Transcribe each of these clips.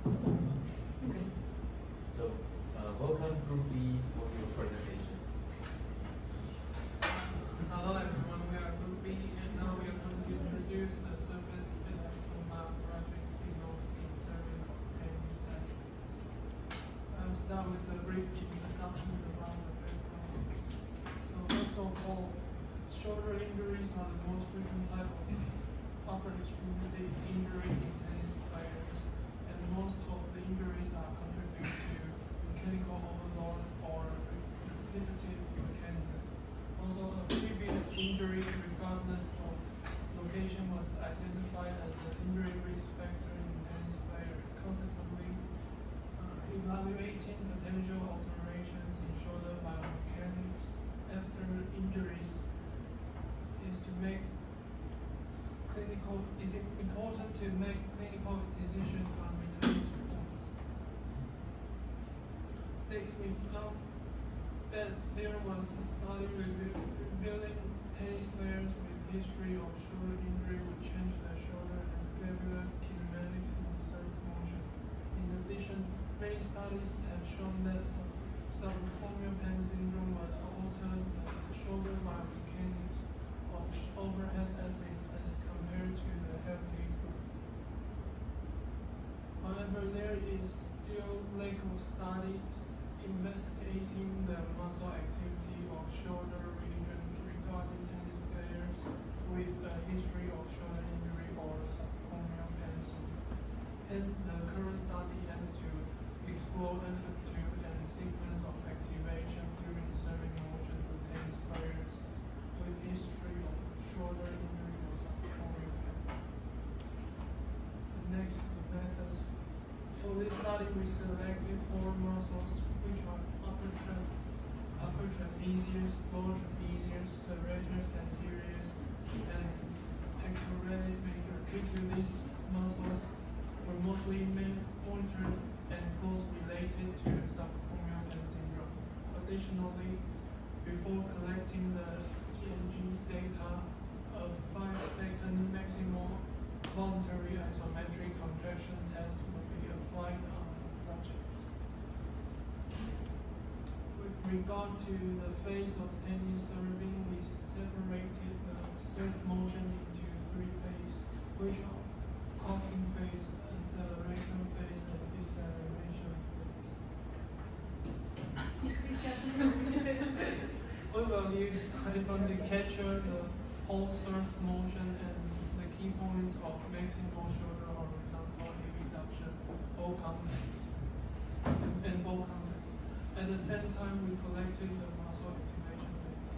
Okay. So, welcome Group B for your presentation. Hello everyone, we are Group B, and now we are going to introduce the surface electromagnetic signals in serving tennis athletes. I'll start with a brief introduction about the background. So first of all, shoulder injuries are the most frequent type of upper extremity injury in tennis players, and most of the injuries are contributed to mechanical overload or repetitive mechanism. Also, a previous injury, regardless of location, was identified as an injury risk factor in tennis player. Consequently, evaluating potential alterations in shoulder biomechanics after injuries is important to make clinical decisions on return sport. Next, we found that there was a study revealing tennis players with history of shoulder injury would change their shoulder and scapular kinematics in serve motion. In addition, many studies have shown that subacromial pain syndrome would alter the shoulder biomechanics of overhead athletes as compared to the healthy group. However, there is still lack of studies investigating the muscle activity of shoulder region regarding tennis players with a history of shoulder injury or subacromial pain syndrome. Hence, the current study aims to explore amplitude and sequence of activation during serving motion with tennis players with history of shoulder injury or subacromial pain. The next method. For this study, we selected 4 muscles which are upper trapezius, lower trapezius, serratus anterior, and pectoralis major. Due to these muscles were mostly monitored and closely related to subacromial pain syndrome. Additionally, before collecting the EMG data, a 5-second maximal voluntary isometric contraction test would be applied on the subject. With regard to the phase of tennis serving, we separated the serve motion into 3 phases, which are cocking phase, acceleration phase, and deceleration phase. We will use iPhone to capture the whole serve motion and the key points of maximal shoulder horizontal abduction, ball contact, and ball contact. At the same time, we collected the muscle activation data.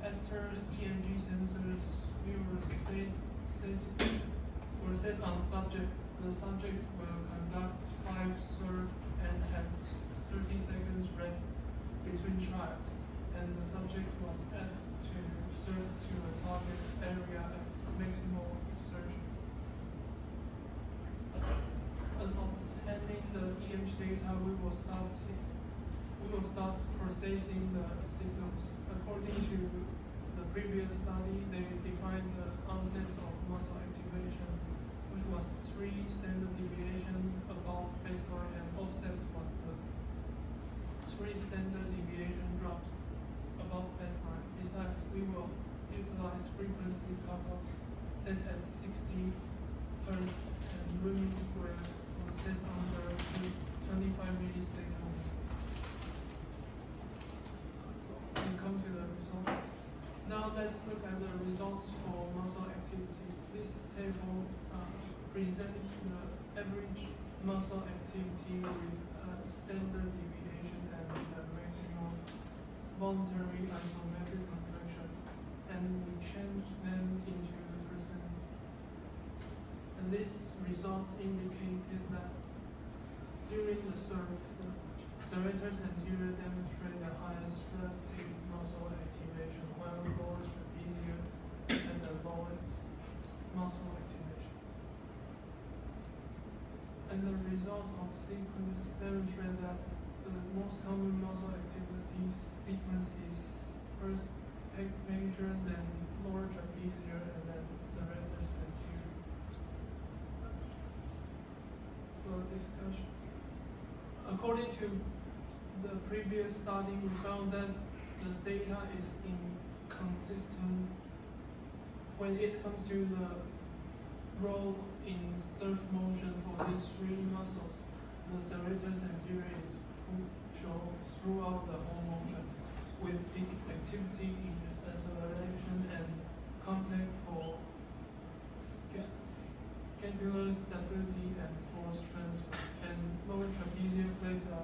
After EMG sensors were set on subjects, the subject will conduct 5 serve and have 30 seconds rest between trials, and the subject was asked to serve to a target area at maximal exertion. As obtaining the EMG data, we will start processing the signals. According to the previous study, they defined the onsets of muscle activation, which was 3 standard deviation above baseline, and offsets was the 3 standard deviation drops above baseline. Besides, we will utilize frequency cutoffs set at 60 Hz and rooming square will set under 25 milliseconds. So we come to the results. Now let's look at the results for muscle activity. This table presents the average muscle activity with standard deviation and the maximum voluntary isometric contraction, and we change them into the percentage. And these results indicated that during the serve, the serratus anterior demonstrate the highest relative muscle activation, while lower trapezius had the lowest muscle activation. And the results of sequence demonstrate that the most common muscle activity sequence is first pec major, then lower trapezius, and then serratus anterior. discussion. According to the previous study, we found that the data is inconsistent when it comes to the role in surf motion for these three muscles. The serratus anterior is crucial throughout the whole motion, with peak activity in acceleration and contact for scapular stability and force transfer. And lower trapezium plays a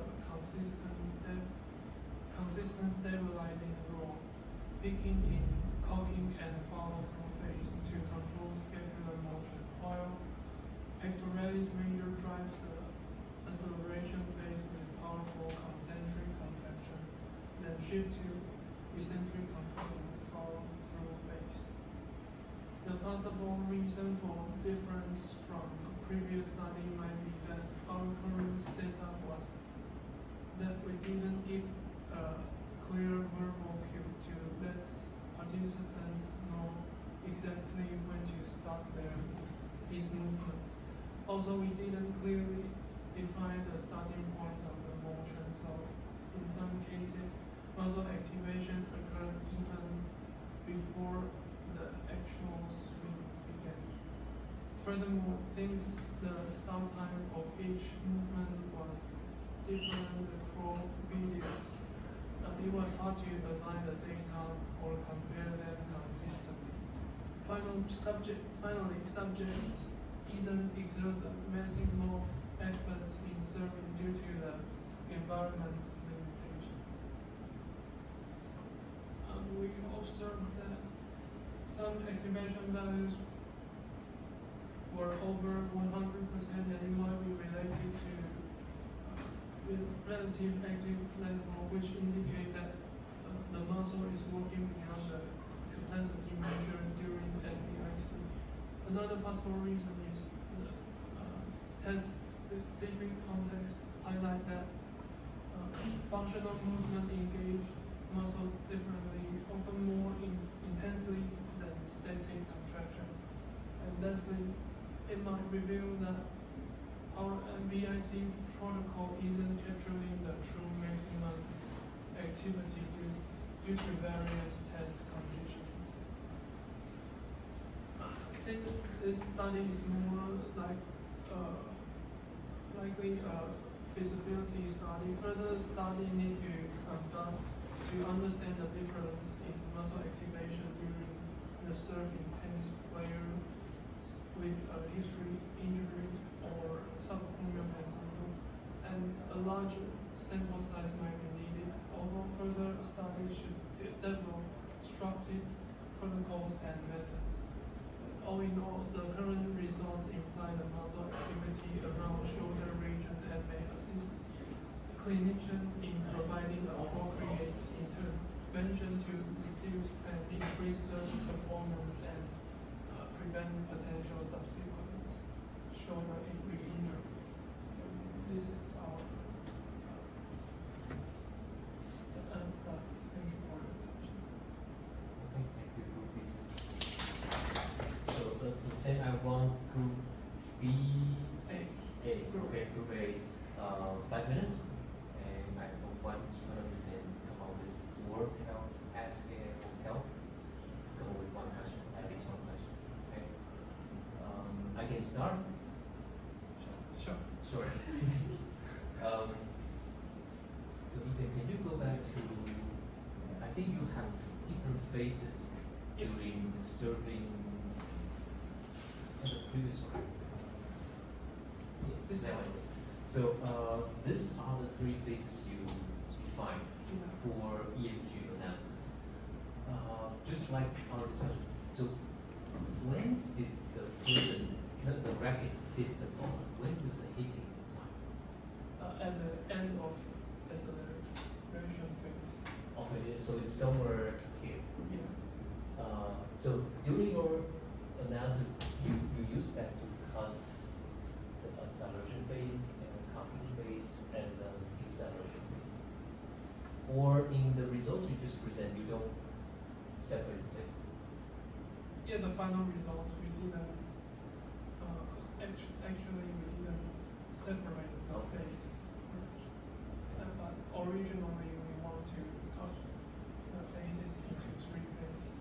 consistent stabilizing role, peaking in cocking and follow-through phase to control scapular motion, while pectoralis major drives the acceleration phase with powerful concentric contraction, then shift to eccentric control in the follow-through phase. The possible reason for difference from the previous study might be that our current setup was that we didn't give a clear verbal cue to let participants know exactly when to stop these movements. Also, we didn't clearly define the starting points of the motion, so in some cases, muscle activation occurred even before the actual swing began. Furthermore, since the start time of each movement was different across videos, it was hard to align the data or compare them consistently. Finally, subjects isn't exert massive more efforts in serving due to the environment's limitation. We observed that some activation values were over 100%, and it might be related to relative active level, which indicate that the muscle is working beyond the capacity measured during NBIC. Another possible reason is the test-specific context highlight that functional movement engage muscle differently, often more intensely than static contraction. And lastly, it might reveal that our NBIC protocol isn't capturing the true maximum activity due to various test conditions. Since this study is more likely a feasibility study, further study need to conduct to understand the difference in muscle activation during the surfing tennis players with a history injury or subacromial pain syndrome, and a larger sample size might be needed. Although further studies should develop structured protocols and methods. All in all, the current results imply the muscle activity around shoulder region and may assist clinicians in providing appropriate intervention to reduce and increase surgery performance and prevent potential subsequent shoulder re-injury. This is our studies. Thank you for your attention. Okay, thank you, Group B. So let's say I want Group B. A. Okay, Group A. 5 minutes, and I hope one each one of you can come up with more help, asking for help. Come up with one question, at least one question. Okay. I can start. Sure. So Ethan, can you go back to? I think you have different phases during serving. The previous one. This That one. one. So these are the three phases you defined for EMG analysis. Just like our discussion. So when did the person, the racket hit the ball? When was the hitting time? At the end of acceleration phase. Okay, so it's somewhere here. Yeah. So during your analysis, you use that to cut the acceleration phase and the cocking phase and the deceleration phase. Or in the results you just present, you don't separate phases. Yeah, the final results we didn't actually we didn't separates the Okay. phases. But originally we want to cut the phases into 3 phases.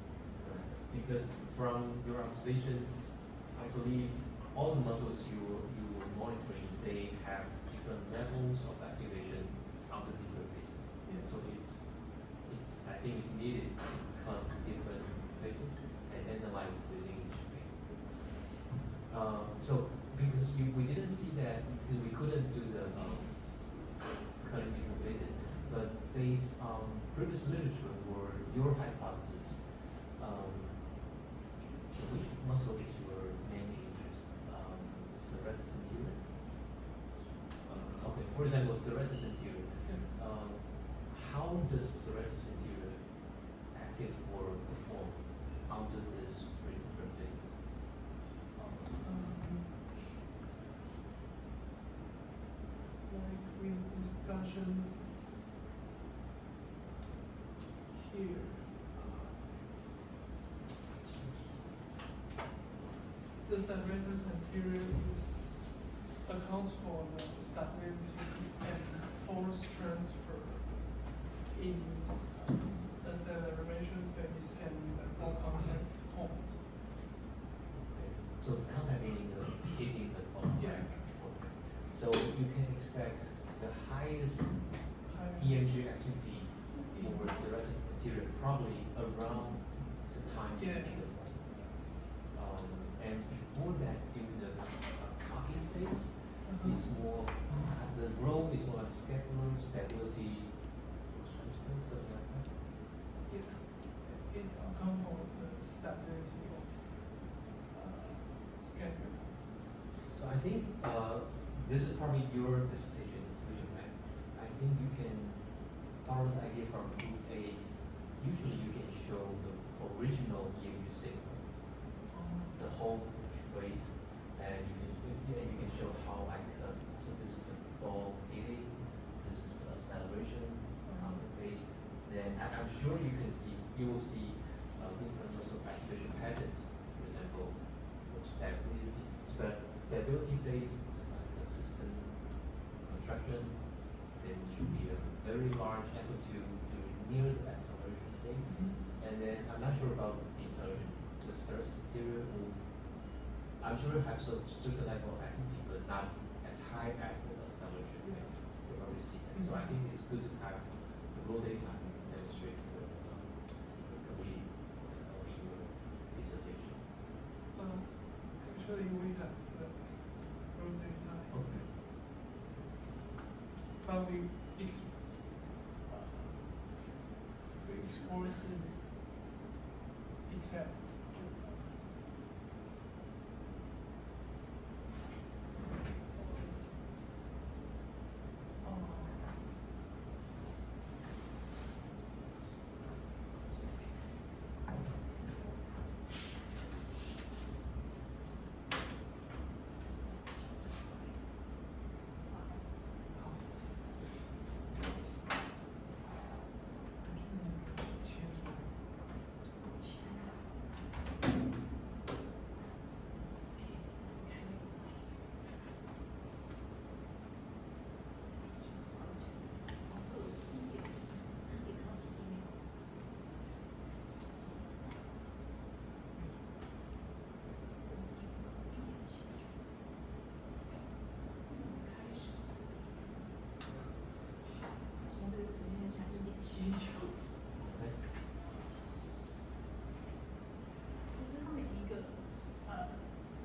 Because from your observation, I believe all the muscles you were monitoring, they have different levels of activation under different phases. Yeah. So I think it's needed to cut different phases and analyze within each phase. So because we didn't see that because we couldn't do the cutting different phases, but based on previous literature or your hypothesis, so which muscle is your main interest? Serratus anterior? Okay, for example, serratus anterior. How does serratus anterior active or perform under these 3 different phases? Like with discussion here. The serratus anterior accounts for the stability and force transfer in acceleration phase and the contact point. Okay. So contact meaning hitting the ball, Yeah. right? Okay. So you can expect the highest Higher- EMG activity for serratus anterior probably around the time Yeah. in the ball. And before that, during the cocking phase, it's more the role is more like scapular stability, something like that. It accounts for the stability of scapula. So I think this is probably your dissertation fusion map. I think you can follow the idea from group A. Usually you can show the original EMG signal, the whole trace, and you can show how I cut. So this is a ball hitting, this is acceleration on the face. Then I'm sure you will see different muscle activation patterns. For example, stability phase is like consistent contraction. Then it should be a very large amplitude near the acceleration phase. And then I'm not sure about deceleration. The serratus anterior will, I'm sure it have some certain level of activity, but not as high as the acceleration phase. We'll always see that. So I think it's good to have the raw data to demonstrate to the committee or in your dissertation. Actually, we have the raw data, Okay. but we export in Excel.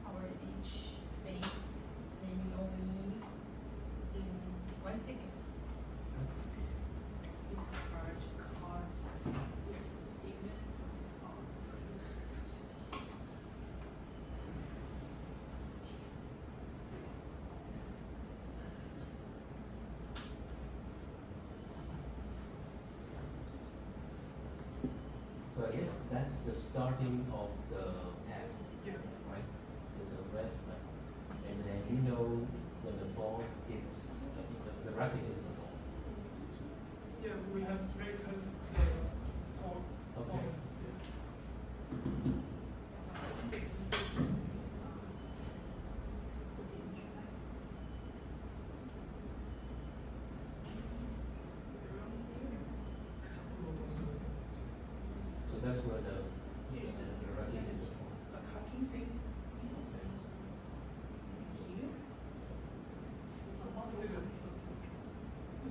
our each phase maybe only in 1 second. It's hard to cut the signal. So I guess that's the starting of the test, Yeah. right? It's a red flag. And then you know when the ball hits, the racket hits the ball. Yeah, we have record the all Okay. points. that's where the hierarchy is. A cocking phase is here. 这个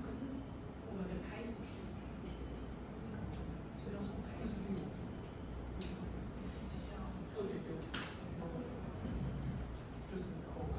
可是我们的开始是这个，所以要从开始。就是后考。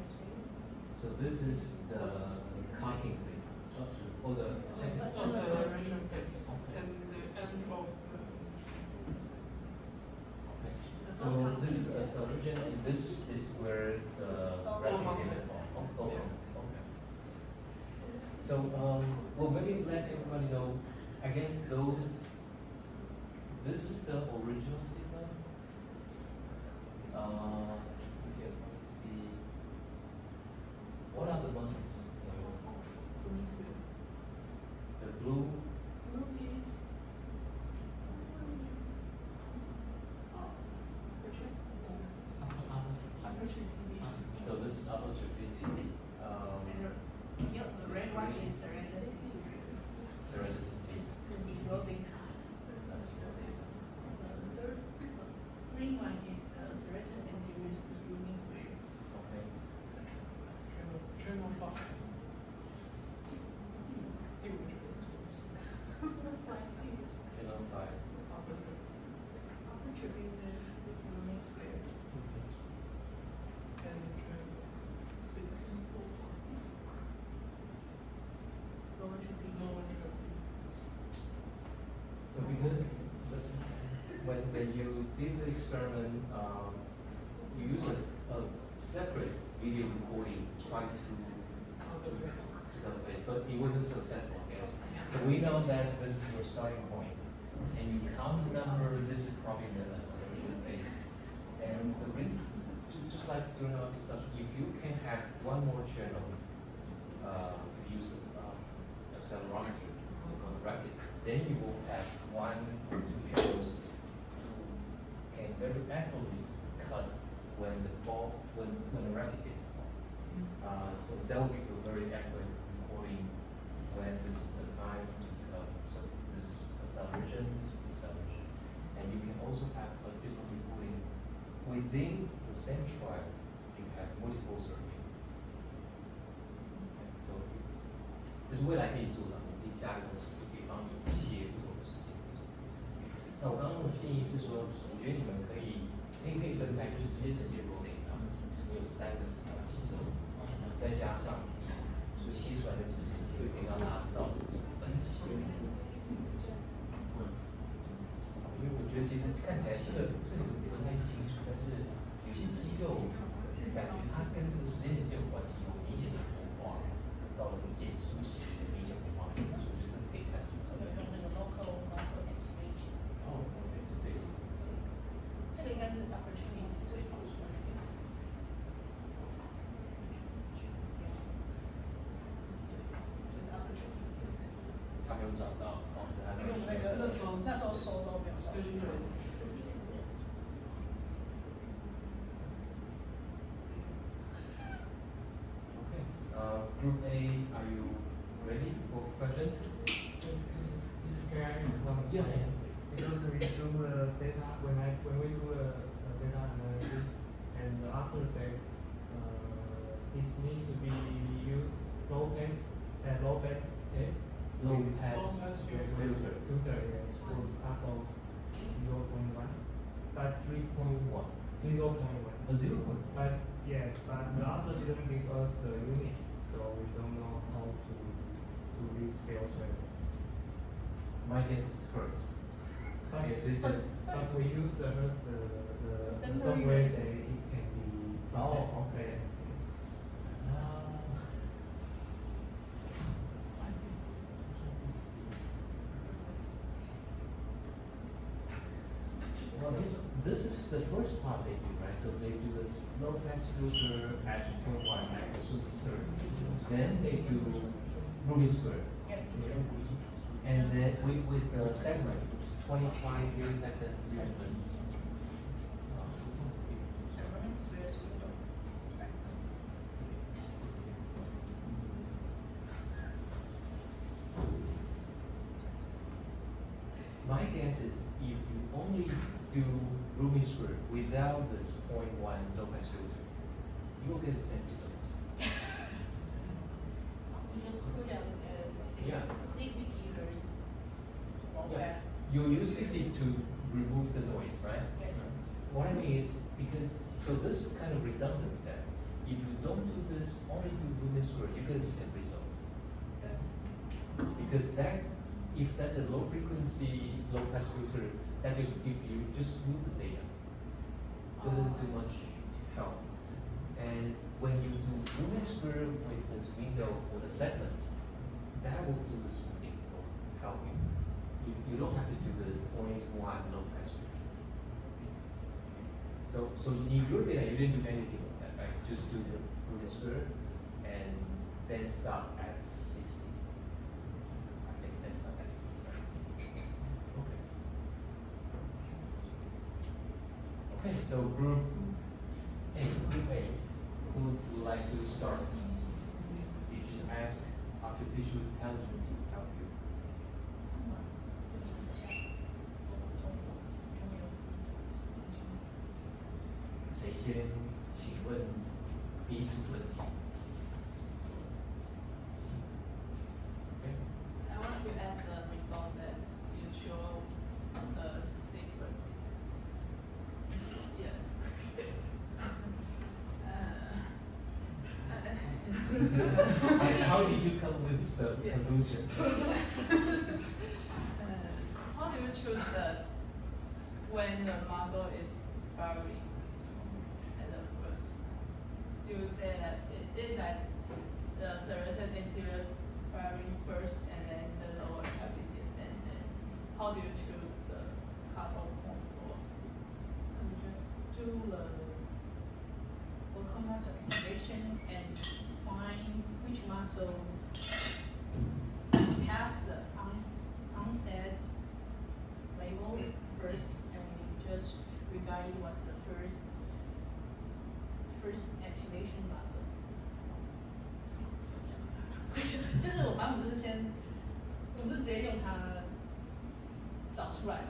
Space. So this is the cocking phase, or the second. Acceleration phase and the end of the. Okay. So this is the acceleration, and this is where the rapid payment. Okay. So well, maybe let everybody know. I guess those. This is the original signal. Okay, let's see. What are the muscles? The blue. Blue is upper trapezius. So this is upper trapezius. And the red one is serratus anterior. Serratus anterior. Is eroding time. That's what The third green one is the serratus anterior protruding square. Okay. Channel 5。第五个。 Five is Channel 5. upper trapezius protruding square. And channel 6. Is lower Lower trapezius. So because when you did the experiment, you use a separate video recording trying to face, but it wasn't successful, I guess. But we know that this is your starting point, and you count the number. This is probably the acceleration phase, and the reason, just like during our discussion, if you can have one more channel to use accelerometer to go rapid, then you will have one or two channels to can very accurately cut when the ball when the racket hits the ball. So that will give you a very accurate recording when this is the time to cut. So this is acceleration, this is deceleration, and you can also have a different recording within the same trial. You have multiple circuit. Okay, so 这是未来可以做的，可以加个东西，就可以帮你切不同的时间。那我刚刚的建议是说，我觉得你们可以分开，就是直接承接 rolling 啊，你有3个4条肌肉，再加上你切出来的时间，可以让大家知道是分期。因为我觉得其实看起来这个不太清楚，但是有些肌肉感觉它跟这个时间点是有关系，有明显的活化，到了减速期有明显活化，所以我觉得这是可以看出。这个用那个 local muscle activation。哦，就这个。这个应该是 upper trapezius 所以跑出来的。这是 upper trapezius。他没有找到，哦，在他因为我们那个那时候收都没有收出来。Okay. Group A, are you ready for questions? Can I ask one? Yeah. Because we do the data when we do the data analysis and after sex, it needs to be used low pass low back pass. Low pass filter. Filter yes, with cut of 0.1, but 3.1. 0.1. 0.1. But yeah, but the author didn't give us the units, so we don't know how to do this filter. My guess is hertz. But, Yes, this is. but we use the Assembly software unit. say it can be Oh, processed. okay. this is the first part they do, right? So they do the low pass filter at 0.1 microservice. Then they do Ruby square. Yes. And then with the segment, 25 millisecond segments. Segment is very sweet. My guess is if you only do Ruby square without this 0.1 low pass filter, you'll get the same results. You just put out the Yeah. 60 meters low Yeah. pass. You use 60 to remove the noise, right? Yes. What I mean is because so this is kind of redundant step. If you don't do this, only do Ruby square, you get the same results. Yes. Because that, if that's a low frequency, low pass filter, that just give you just smooth the data. Doesn't do much help. And when you do Ruby square with this window or the segments, that will do the smoothing, will help you. You don't have to do the 0.1 low pass filter. So in your data, you didn't do anything with that, right? Just do the Ruby square and then stop at 60. I think then stop at 60, right? Okay. Okay, so group A, who would like to start? You just ask artificial intelligence to help you.谁先？请问第一组问题。Okay. I want to ask the result that you show the sequences. Yes. And how did you come with this conclusion? How do you choose the when the muscle is firing at the first? You say that it is like the serrated anterior firing first and then the lower trapezius and then how do you choose the cutoff point for? You just do the local muscle activation and find which muscle pass the onset label first, and we just regard it was the first activation muscle. 就是我反正我们是直接用它找出来的，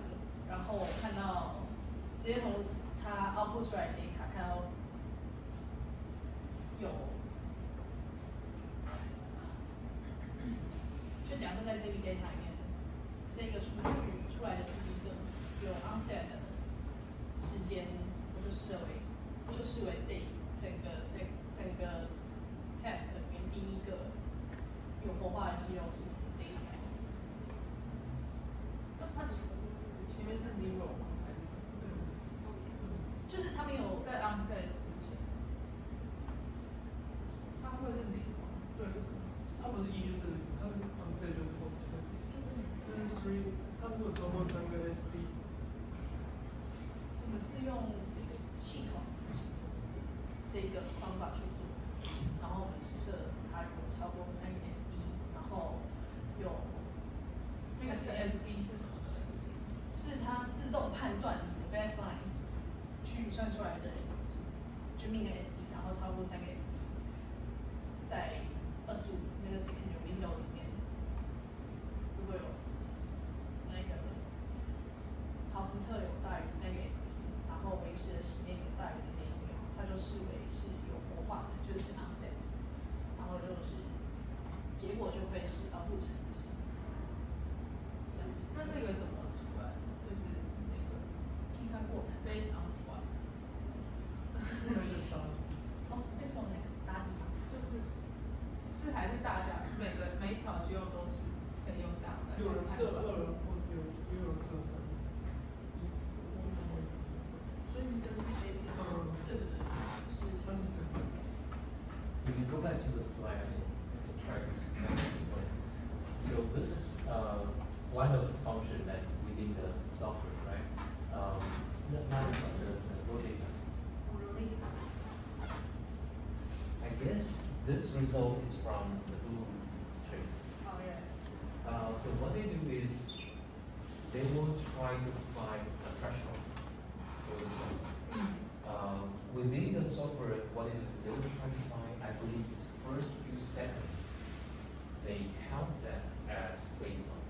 然后看到直接从它 output 出来的 data 看到有，就假设在这笔 data 里面，这个数据出来的第一个有 onset 的时间，我就视为这整个 test 里面第一个有活化的肌肉是这一条。那它前面是 zero 吗？还是什么？就是他们有在 onset 之前，它会是零吗？对，它不是一就是零，它是 onset 就是 offset，就是 three，它如果超过3个 SD，我们是用这个系统这个方法去做，然后我们是设它有超过3个 SD，然后有那个是 SD 是什么的？是它自动判断你的 baseline 去算出来的 SD，就命的 SD，然后超过3个 SD，在25那个 second window 里面，如果有那个毫伏特有大于3个 SD，然后维持的时间有大于0.1秒，它就视为是有活化的，就是 onset， 然后就是结果就会是output成1，这样子。那这个怎么出来？就是那个计算过程 based on what？是那个啥，哦 based on 那个 study， 是还是大家每一条肌肉都是可以用这样的？有人设2，或也有人设3，所以你跟这边，对，是它是这样。You can go back to the slide and try to explain. So this is one of the functions that's within the software, right? the rotator. Oh, really? I guess this result is from the blue trace. Oh, yeah. So what they do is they will try to find a threshold for this system. Within the software, what it is, they will try to find, I believe, the first few seconds, they count that as baseline.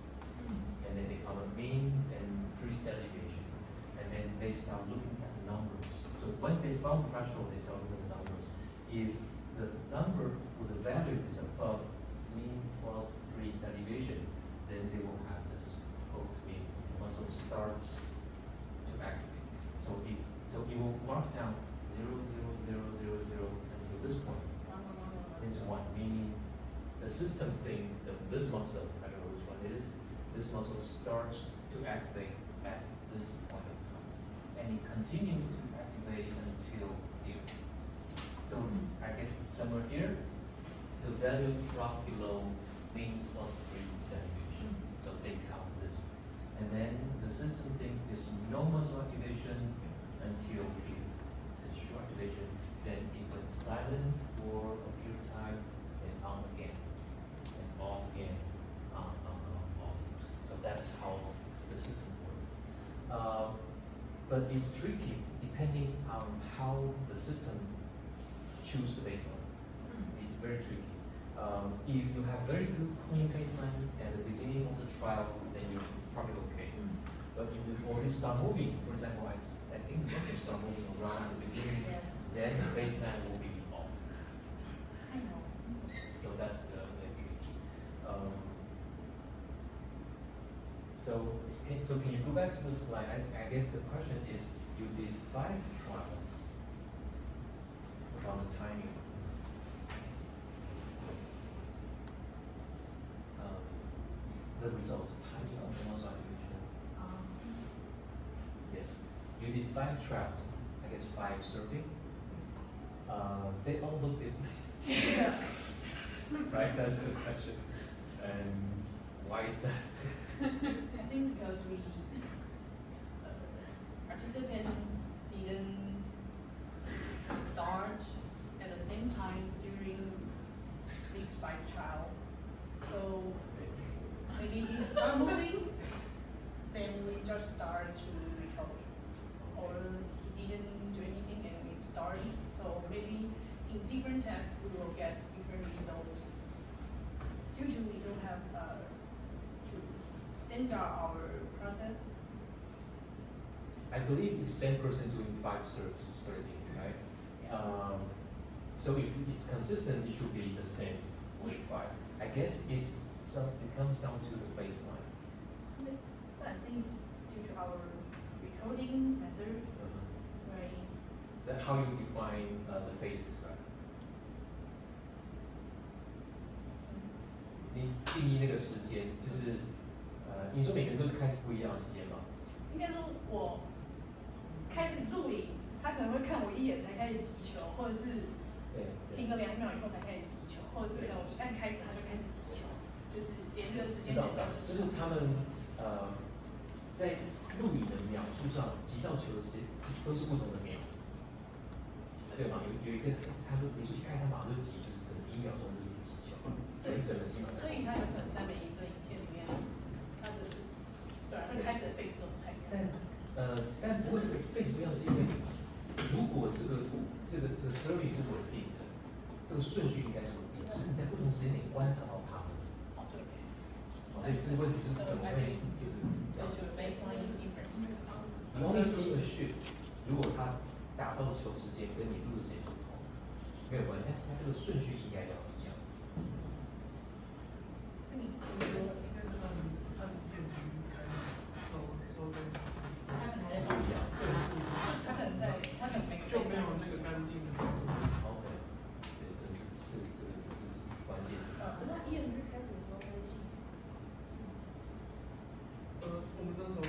And then they count a mean and freestyle deviation. And then they start looking at the numbers. So once they found threshold, they start looking at the numbers. If the number or the value is above mean plus freestyle deviation, then they will have this hooked mean muscle starts to activate. So it will mark down 0, 0, 0, 0, 0 until this point. It's 1, meaning the system thinks that this muscle, I don't know which one it is, this muscle starts to activate at this point of time. And it continues to activate until here. So I guess somewhere here, the value dropped below mean plus 3 deviation. So they count this. And then the system thinks there's no muscle activation until here. There's short activation. Then it went silent for a period of time and on again. And off again, on, off. So that's how the system works. But it's tricky depending on how the system choose the baseline. It's very tricky. If you have very good clean baseline at the beginning of the trial, then you're probably okay. But if you already start moving, for example, I think muscles start moving around at the beginning, Yes. then the baseline will be off. I know. So that's the tricky. So can you go back to the slide? I guess the question is, you did 5 trials about the timing. The results, times of the muscle activation. Yes, you did 5 trials, I guess 5 surfing. They all look different. Yeah. Right, that's the question. And why is that? I think because we participant didn't start at the same time during this 5 trial. So maybe he start moving, then we just start to record. Or he didn't do anything and we start. So maybe in different tests we will get different results. Due to we don't have to standard our process. I believe it's the same person doing 5 surfings, right? Yeah. So if it's consistent, it should be the same with 5. I guess it comes down to the baseline. But I think it's due to our recording method, right? That how you define the phases, right? 你定义那个时间，就是你说每个人都开始不一样的时间吗？应该说我开始录影，他可能会看我一眼才开始击球，或者是对。停个2秒以后才开始击球，或者是可能我一按开始他就开始击球，就是连这个时间知道点都是就是他们在录影的秒数上击到球的时间都是不同的秒，对吗？有一个他说，比如说一开场马上就击，就是可能1秒钟就是击球，对可能基本上。所以他有可能在每一个影片里面，他的对啊，他开始的 face 都不太一样。但不会被不一样，是因为如果这个 survey 是稳定的，这个顺序应该是稳定，只是你在不同时间点观察到他们。哦，对。所以这个问题是怎么会就是这样？ baseline is different. You only see a shift， 如果他打到球时间跟你录的时间不同，没有关系，但是他这个顺序应该要一样。是你说应该是按电区开始收灯，他可能是不一样。他可能在他可能每个就没有那个干净的方式。 OK， 对，这是关键。那EMG开始的时候会记。我们那时候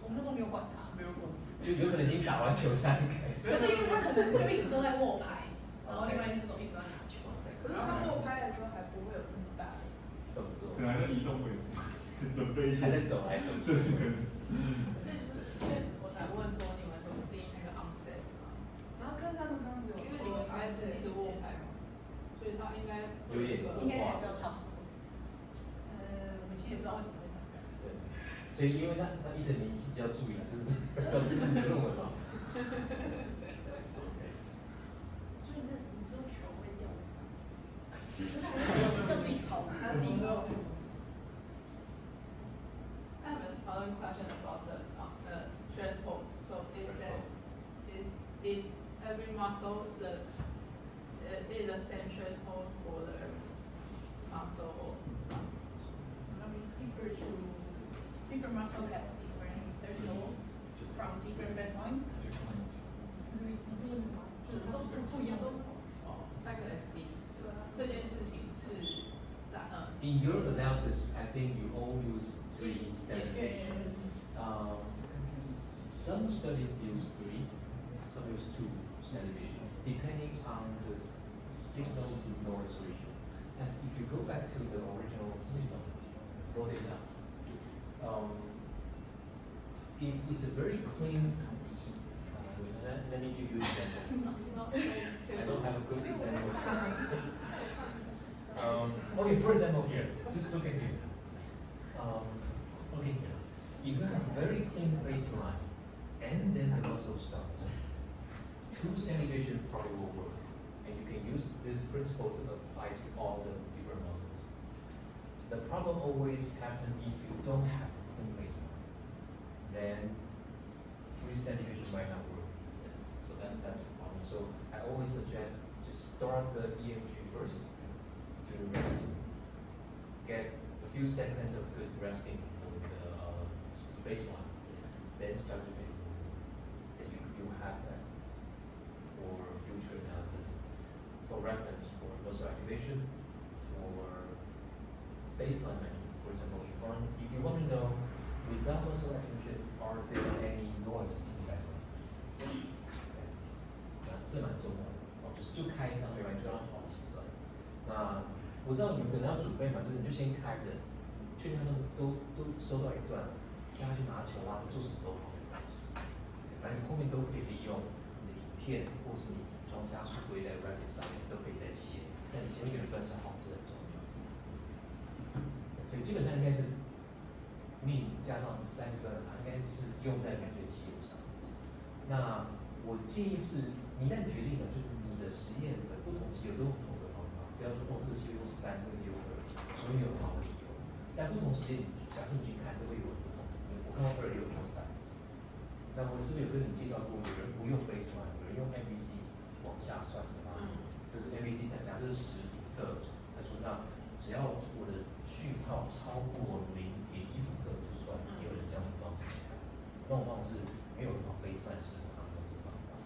我们那时候没有管他，没有管。就有可能已经打完球才开始。可是因为他可能就一直都在握拍，然后另外一只手一直在拿球。可是他握拍的时候还不会有那么大的。动作。可能还在移动位置，准备一下。还在走来走去。对。所以就是确实我才问说你们怎么以它应该有点应该还是要差不多。我们其实也不知道为什么会长这样。对，所以因为那一层你自己要注意了，就是要记得你的论文嘛。OK。所以那你知道球会掉在上面，自己跑，它自己都。I have another question about the stress pose. So is that is if every muscle is the same stress pose for the muscle or not? It's different to different muscle have different threshold from different baseline. 是这个意思吗？就是它是不一样的。Cycle SD 这件事情是In your analysis, I think you all use 3 standard deviations. Some studies use 3, some use 2 standard deviations, depending on the signal to noise ratio. And if you go back to the original signal, raw data, if it's a very clean, let me give you an example. I don't have a good example. Okay, for example here, just look at here. Okay, if you have a very clean baseline and then the muscle starts, 2 standard deviation probably will work. And you can use this principle to apply to all the different muscles. The problem always happens if you don't have a clean baseline. Then 3 standard deviation might not work. So that's the problem. So I always suggest to start the EMG first. To rest, get a few seconds of good resting with the baseline, then start to make. Then you have that for future analysis, for reference, for muscle activation, for baseline measurement. For example, if you want to know without muscle activation, are there any noise in the background? 这蛮重要的哦，就开，然后就让它跑习惯。那我知道你们可能要准备嘛，就是你就先开着，确定他们都收到一段，叫他去拿球啊，做什么都好，没关系。反正你后面都可以利用你的影片，或是你装加速堆在 racket 上面，都可以再切。但你前面有一段是好，这很重要。所以基本上应该是 min 加上3个段长，应该是用在每个肌肉上。那我建议是，你一旦决定了，就是你的实验的不同肌肉都有不同的方法。不要说这个肌肉用3，那个肌肉2，所以有好的理由。但不同实验，假设你去看，都会有不同。我看到2也有用3。那我是不是有跟你介绍过，有人不用 baseline， 有人用 MVC 往下算的嘛？就是 MVC 假设是10伏特，他说那只要我的讯号超过0.1伏特就算，也有人这样的方式看。那种方式没有好 baseline 是他们这方法。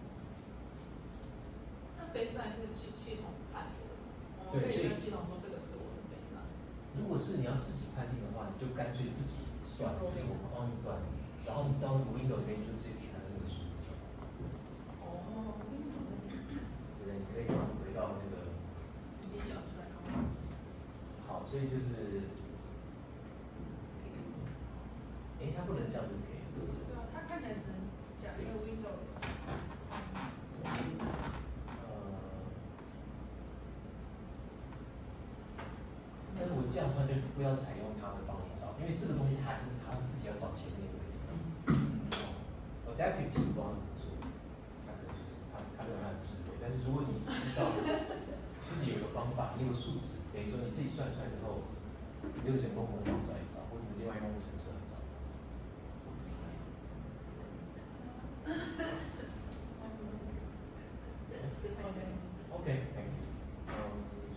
那 baseline 是系统判定的吗？我对，可以跟系统说这个是我的 baseline。如果是你要自己判定的话，你就干脆自己算，就是我框一段，然后你照那个 window 里面就直接给它那个数字就好。哦，对不对？你可以回到那个。直接讲出来。好，所以就是，它不能这样就可以，是不是？对啊，它看起来只能讲一个 window。但是我这样的话就不要采用他们帮你找，因为这个东西还是他自己要找前面那个位置。Adaptive 不知道怎么做，他可能就是他有他的智慧。但是如果你知道自己有个方法，你有个数值，等于说你自己算出来之后，你用人工的方式来找，或者你另外用程式来找。Okay, thank you.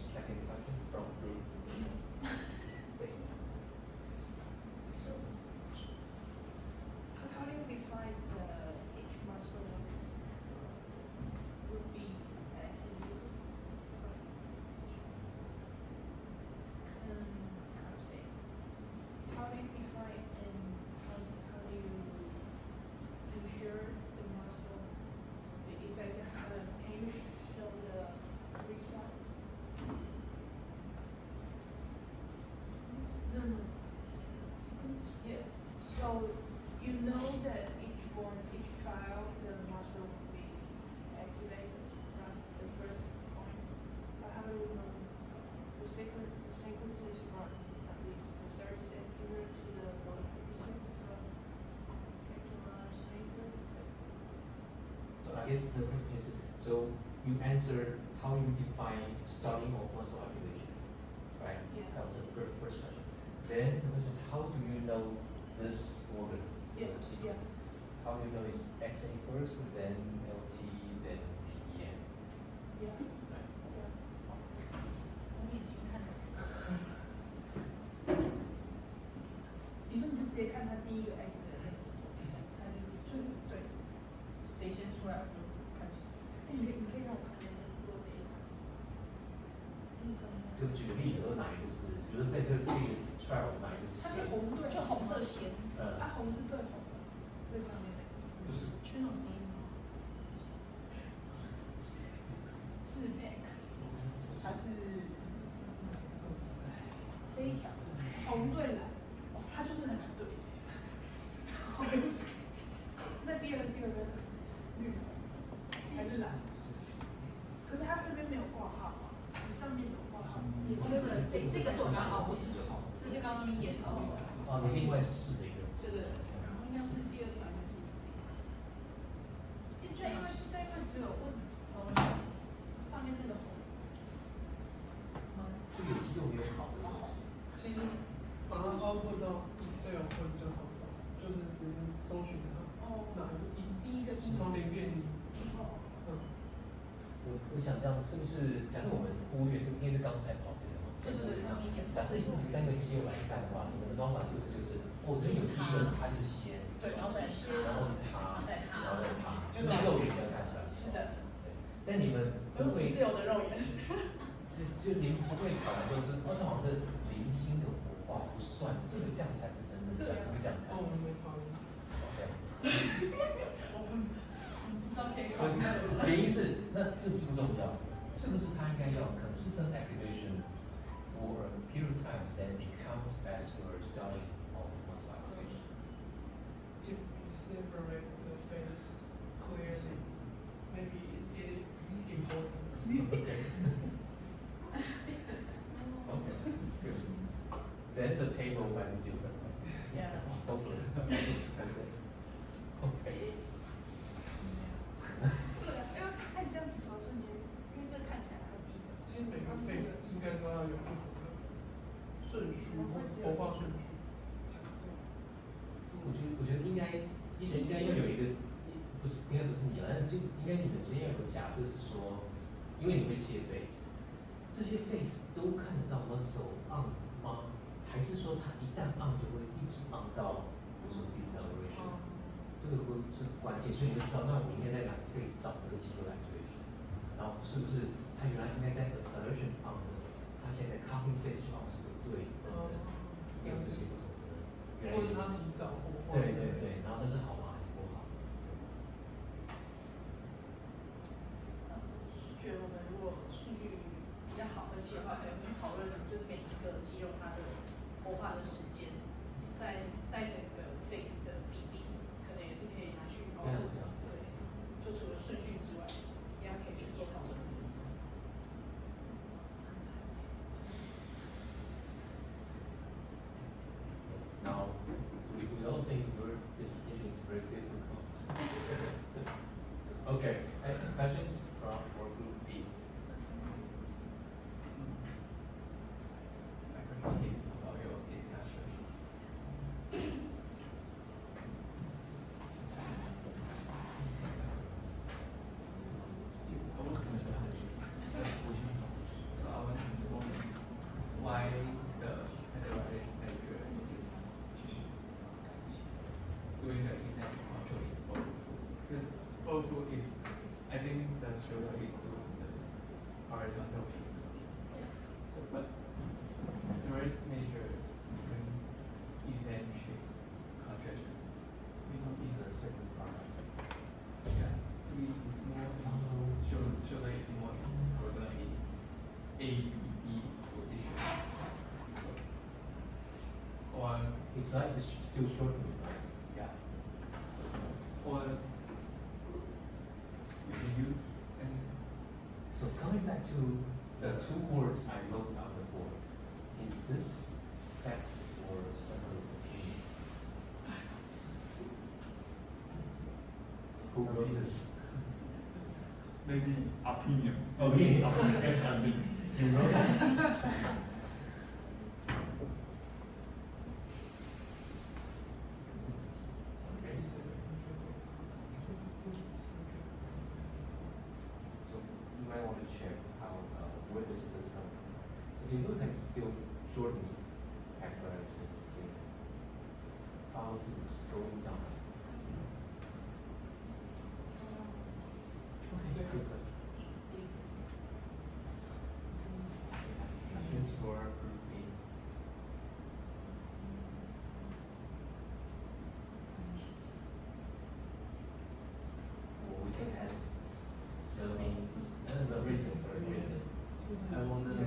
Second question from group. So how do you define each muscle would be activated? How do you define and how do you ensure the muscle will be effective? Can you show the result? No. Yeah. So you know that each trial, the muscle will be activated from the first point. But how do you know guess the thing is, so you answered how you define starting of muscle activation, right? Yeah. That was the first question. Then the question is, how do you know this order, Yeah, the sequence? How do you know it's XA first, then LT, then PEM? Yeah. Right? 我眼睛看的。你说你就直接看他第一个 active 在什么时候，这样，他就是对，谁先出来我就开始。哎，你可以让我看那个做 data。就举个例子，说哪一个是，比如说在这个 trial 哪一个是它先是红对，就红色线，嗯啊，红是对红的，最上面那个。不是圈种声音吗？是 pack，它是这一条红对蓝，哦，它就是很难对。那第二个绿还是蓝？可是它这边没有挂号啊，你上面有挂号。这个是我刚刚问的，这是刚刚演的。哦，你另外试的一个。对对对，然后应该是第二条应该是这个。因为只有问上面那个红。这个有肌肉没有好的吗？其实把它 output 到 Excel 会比较好找，就是直接搜寻它哪一个第一个一从0变1。我想这样是不是？假设我们忽略这个，因为是刚才跑这个嘛，对对对上面一点假设以这3个肌肉来看的话，你们的方法是不是就是，哦，这边有第一个，它就先，对，然后再它，然后是它，再它，然后再它，就是肉眼要看出来。是的。对，但你们不会，自由的肉眼。就你们不会考量说，这好像是零星的活化不算，这个这样才是真正算，不是这样看。哦，我们没考虑。 OK。我们不知道可以考所以虑。原因是，那这不重要，是不是他应该要 consistent activation for a period of time, then it counts as your starting of muscle activation? If we separate the phase clearly, maybe it is important. Okay. Okay, good. Then the table might be different. Yeah. Hopefully. Okay. 对，因为看你这样几条瞬间，因为这看起来还第一个。其实每个 phase 应该都要有不同的顺序或活化顺序。我觉得应该要有一个，不是应该不是你了，就应该你们之间要有个假设是说，因为你会切 face， 这些 face 都看得到 muscle on 吗？还是说它一旦 on 就会一直 on 到比如说 deceleration？这个会是关键，所以你就知道，那我应该在哪个 face 找那个肌肉 activation， 然后是不是它原来应该在 acceleration on 的，它现在在 counting face 就 on 是不对等等，应该有这些不同的。或者它提早活化。对对对，然后那是好吗还是不好？觉得我们如果数据比较好分析的话，可能去讨论就是每一个肌肉它的活化的时间，在整个 face 的比例，可能也是可以拿去讨论的。对，就除了顺序之外，也要可以去做讨论。Now, we all think your dissertation is very difficult. Okay, any questions for group B? My question is about your discussion. I want to know why the heterosis measure is doing the exact control in both foot. Because both foot is, I think the shoulder is doing the horizontal mobility. So, but the rest measure when eccentric contraction. Maybe is The second part. yeah, maybe it's more shoulder is more horizontally ABD position. Or Its size is still shortening, right? yeah. Or you and So coming back to the two words I wrote on the board, is this facts or somebody's opinion? Who wrote this? maybe opinion. Okay, you wrote that? Okay. So you might want to check how where this come from. So these are like still shortened characters to follow to this going down. Okay, good. Questions for group B? Well, we can ask. So the reason, sorry, reason. I wanted to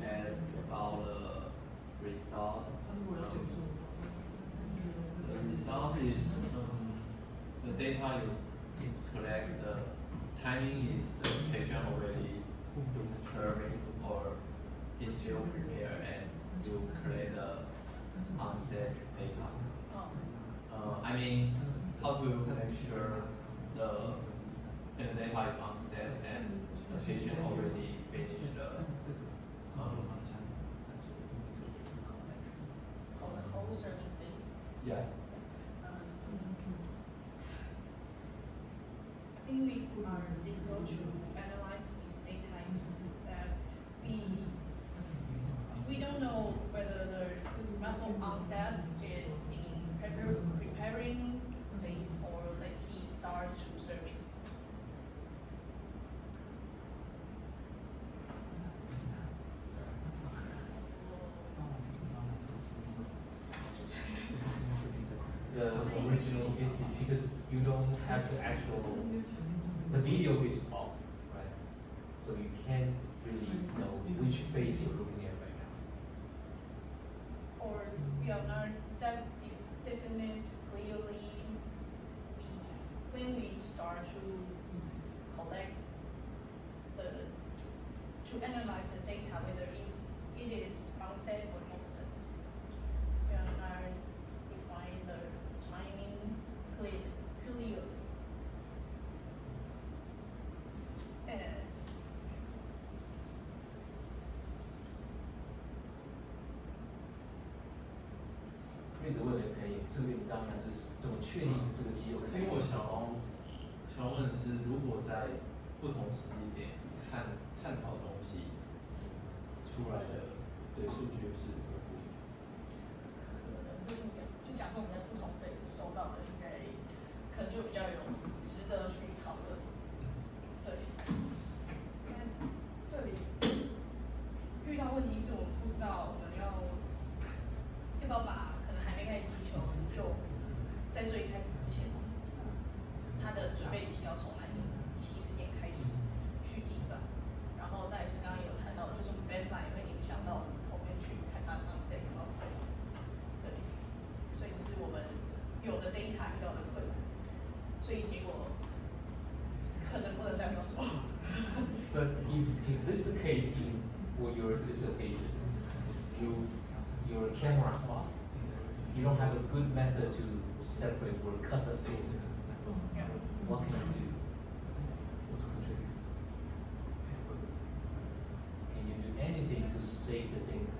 ask about the result. The result is the data you collect, the timing is the patient already serving or is still prepared and you collect the onset data. I mean, how to make sure the data is onset and the patient already finished the whole serving phase. yeah. I think we are difficult to analyze these data is that we don't know whether the muscle onset is in preparing phase or like he starts to serving. The original is because you don't have the actual, the video is off, right? So you can't really know which phase you're looking at right now. Or we are not that definite clearly when we start to collect to analyze the data whether it is onset or offset. We are not define the timing clearly.一直问的可以，这个当然就是怎么确定是这个肌肉开始。因为我想问的是，如果在不同时机点探讨东西出来的对数据是会不一样。就假设我们在不同 phase 收到的，应该可能就比较有值得去讨论。对，那这里遇到问题是我们不知道我们要不要把可能还没开始击球就在最开始之前，他的准备期要从哪一个起始点开始去计算，然后再就是刚刚有谈到，就是我们 baseline 也会影响到后面去看它 onset 跟 offset。对，所以这是我们有的 data 遇到的困难，所以结果可能不能代表什么。But if this is the case for your dissertation, your camera's off. You don't have a good method to separate or cut the phases. Yeah. What can you do? Can you do anything to save the data?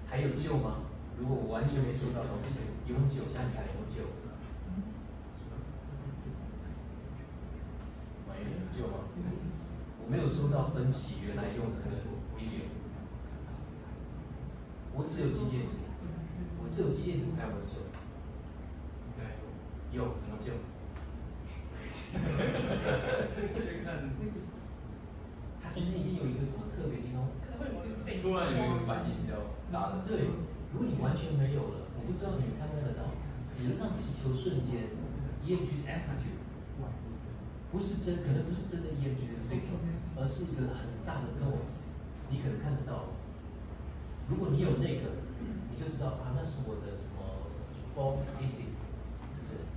还有救吗？如果我完全没收到东西，永久像讲永久，有救吗？我没有收到分歧，原来用的那个 video， 我只有肌电图，我只有肌电图，还有没有救？有，怎么救？先看他今天一定有一个什么特别地方，可能会有那个 phase。突然有一个反应比较大的。对，如果你完全没有了，我不知道你们看不看得到，理论上击球瞬间 EMG amplitude 不是真，可能不是真的 EMG 的 signal， 而是一个很大的 noise， 你可能看得到。如果你有那个，你就知道啊，那是我的什么 ball hitting， 是不是？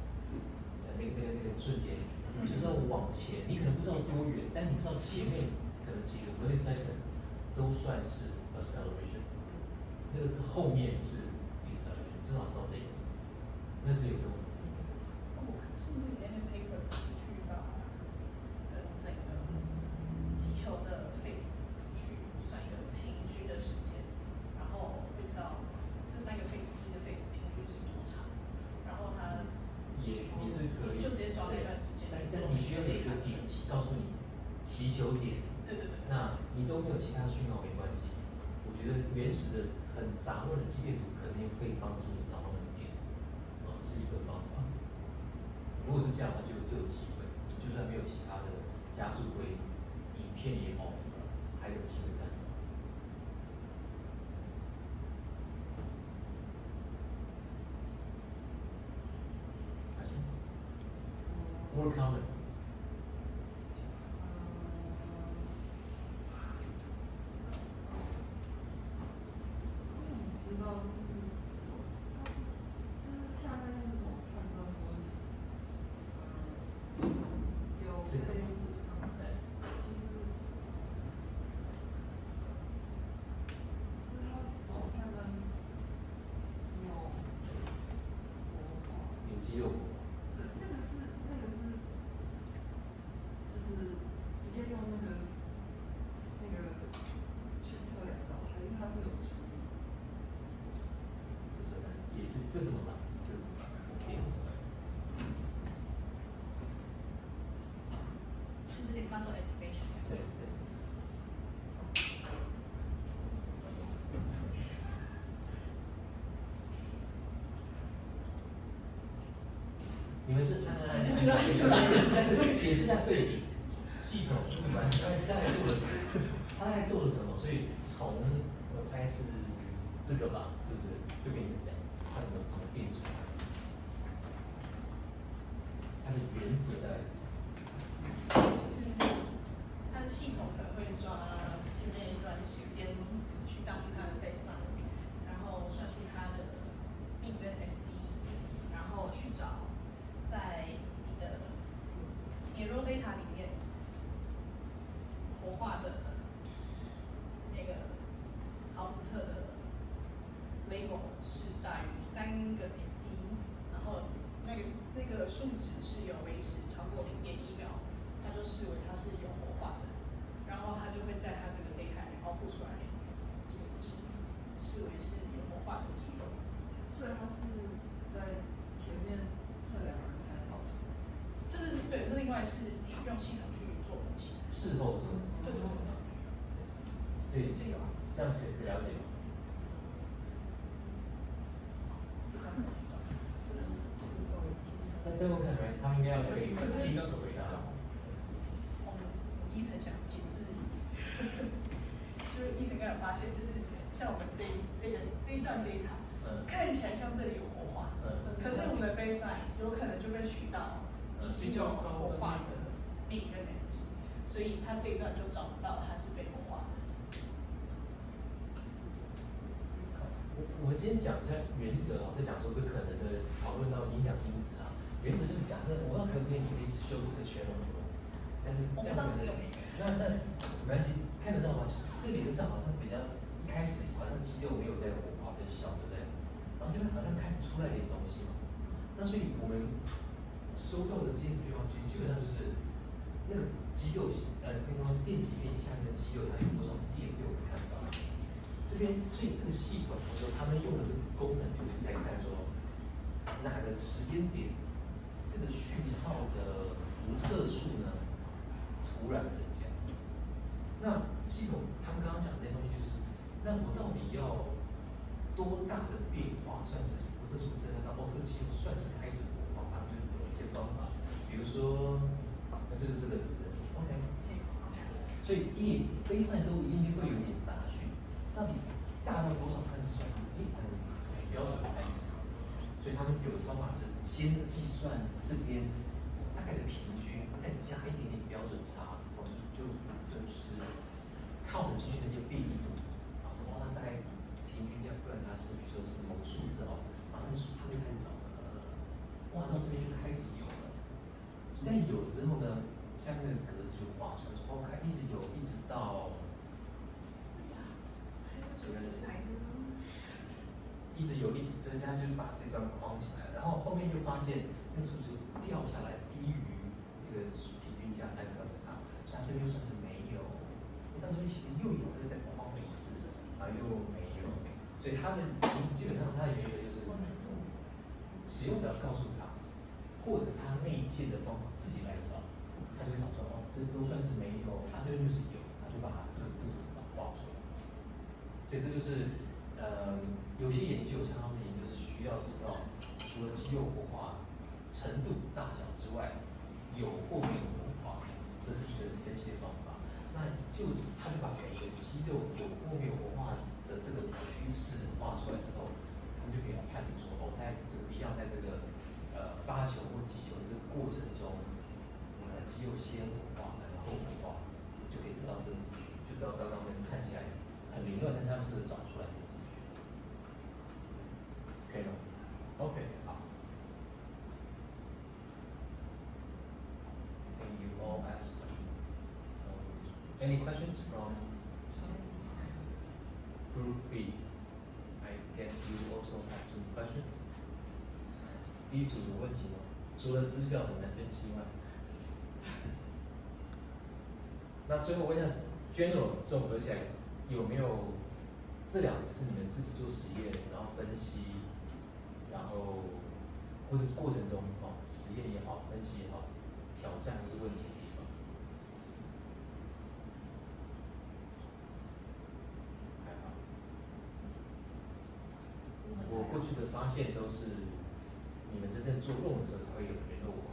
那个瞬间，你就知道往前，你可能不知道多远，但你知道前面可能几个 millisecond 都算是 acceleration， 那个后面是 deceleration， 至少知道这个，那是有用的。是不是你那篇 paper 是去把整个号没关系，我觉得原始的很杂乱的肌电图可能也可以帮助你找到那个点，这是一个方法。如果是这样的话，就有机会，你就算没有其他的加速规，影片也 off 了，还有机会看到。More comments. 知道就是下面是怎么判断说，有这个备用不常，就是他怎么判断有活化？有肌肉。对，那个是就是直接用那个去测量到，还是它是有处理？解释这怎么办？这怎么办？我可以怎么办？就是 muscle activation。对对。你们是但是解释一下背景，系统是怎么？大概做了什么？他大概做了什么？所以从我猜是这个吧，是不是？就变成这样，它怎么变出来？它的原则大概是什么？就是它的系统可能会抓前面一段时间去当它的 baseline，然后算出它的 B 跟 SD， 然后去找在你的 raw data 里面活化的那个豪福特的 label 是大于3个 SD， 然后那个数值是有维持超过0.1秒，它就视为它是有活化的，然后它就会在它这个 data 里抛出来一个1，视为是有活化的肌肉。所以它是在前面测量完才跑出来。就是对，这另外是去用系统去做分析。事后做。对对对。所以这个这样可以了解吗？在我看来，他们应该要可以很清楚回答。医生想解释，就是医生刚有发现，就是像我们这一段 data，看起来像这里有活化，可是我们的 baseline 有可能就被取到已经有活化的 B 跟 SD， 所以它这一段就找不到它是被活化的。我们今天讲一下原则啊，在讲说这可能的讨论到影响因子啊。原则就是假设我要可不可以你可以只修这个全容图，但是这样子那没关系，看得到吗？就是这理论上好像比较一开始好像肌肉没有在活化，比较小，对不对？然后这边好像开始出来点东西嘛。那所以我们收到的这些对话基本上就是那个肌肉刚刚电极片下面的肌肉它有多少电被我们看到。这边所以这个系统说他们用的这个功能就是在看说哪个时间点。这个讯号的伏特数呢，突然增加。那系统他们刚刚讲这些东西，就是那我到底要多大的变化算是伏特数增加到这个系统算是开始活化？他们就有一些方法，比如说，就是这个是不是 ？OK。所以baseline都一定会有点杂讯，到底大到多少开始算是很标准的开始？所以他们有的方法是先计算这边大概的平均，再加一点点标准差，就是靠着进去那些变异度，然后说那大概平均这样标准差是，比如说是某个数字哦，然后那个数字就开始找了，哇，到这边就开始有了。一旦有了之后呢，下面那个格子就画出来，说看一直有，一直到。一直有，就是他就把这段框起来，然后后面就发现那个数字掉下来，低于那个平均加3个标准差，所以他这边就算是没有。但这边其实又有，再框一次，啊又没有，所以他们基本上他的原则就是，使用者要告诉他，或者他内建的方法自己来找，他就会找出哦，这都算是没有，他这边就是有，他就把这个图画出来。所以这就是有些研究，像他们的研究是需要知道，除了肌肉活化程度大小之外，有或没有活化，这是一个分析的方法。那他就把每个肌肉有或没有活化的这个趋势画出来之后，他们就可以来判定说，哦，在这个一样在这个发球或击球的这个过程中，肌肉先活化，然后活化，就可以得到这个资讯，就得到刚刚那看起来很凌乱，但是他们是找出来的资讯。可以吗 ？OK， 好。Can you all ask questions? Any questions from Group B? I guess you also have some questions. B 组有问题吗？除了资料很难分析外，那最后问一下 ，general 综合起来有没有这2次你们自己做实验，然后分析，然后或是过程中实验也好，分析也好，挑战或是问题的地方？还好。我过去的发现都是你们真正做论文的时候才会有人联络我，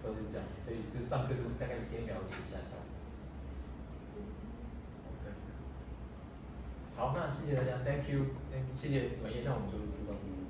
都是这样，所以就上课就是大概先了解一下下。OK， 好，那谢谢大家 ，Thank you，谢谢晚宴，那我们就录到这里。